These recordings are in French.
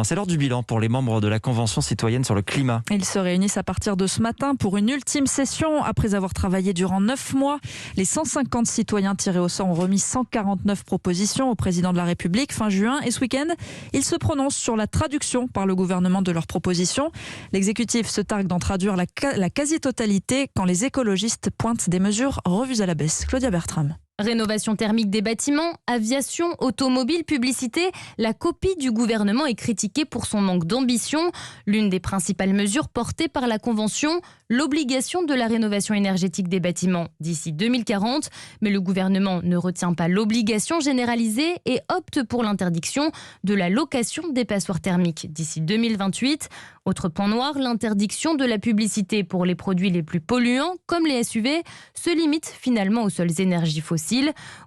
C'est l'heure du bilan pour les membres de la Convention citoyenne sur le climat. Ils se réunissent à partir de ce matin pour une ultime session. Après avoir travaillé durant 9 mois, les 150 citoyens tirés au sort ont remis 149 propositions au président de la République fin juin. Et ce week-end, ils se prononcent sur la traduction par le gouvernement de leurs propositions. L'exécutif se targue d'en traduire la quasi-totalité quand les écologistes pointent des mesures revues à la baisse. Claudia Bertram. Rénovation thermique des bâtiments, aviation, automobile, publicité, la copie du gouvernement est critiquée pour son manque d'ambition. L'une des principales mesures portées par la Convention, l'obligation de la rénovation énergétique des bâtiments d'ici 2040. Mais le gouvernement ne retient pas l'obligation généralisée et opte pour l'interdiction de la location des passoires thermiques d'ici 2028. Autre point noir, l'interdiction de la publicité pour les produits les plus polluants, comme les SUV, se limite finalement aux seules énergies fossiles.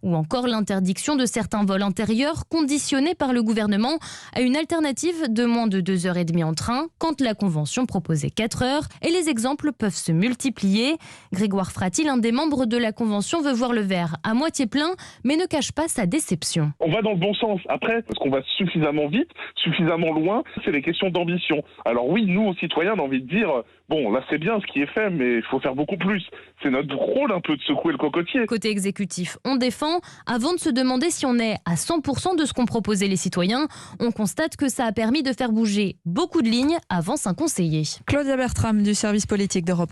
Ou encore l'interdiction de certains vols intérieurs conditionnés par le gouvernement à une alternative de moins de 2h30 en train, quand la Convention proposait 4 heures. Et les exemples peuvent se multiplier. Grégoire Frati, l'un des membres de la Convention, veut voir le verre à moitié plein, mais ne cache pas sa déception. On va dans le bon sens. Après, parce qu'on va suffisamment vite, suffisamment loin, c'est les questions d'ambition. Alors oui, nous, aux citoyens, on a envie de dire, bon, là c'est bien ce qui est fait, mais il faut faire beaucoup plus. C'est notre rôle un peu de secouer le cocotier. Côté exécutif, on défend. Avant de se demander si on est à 100% de ce qu'ont proposé les citoyens, on constate que ça a permis de faire bouger beaucoup de lignes, avance un conseiller. Claudia Bertram du service politique d'Europe.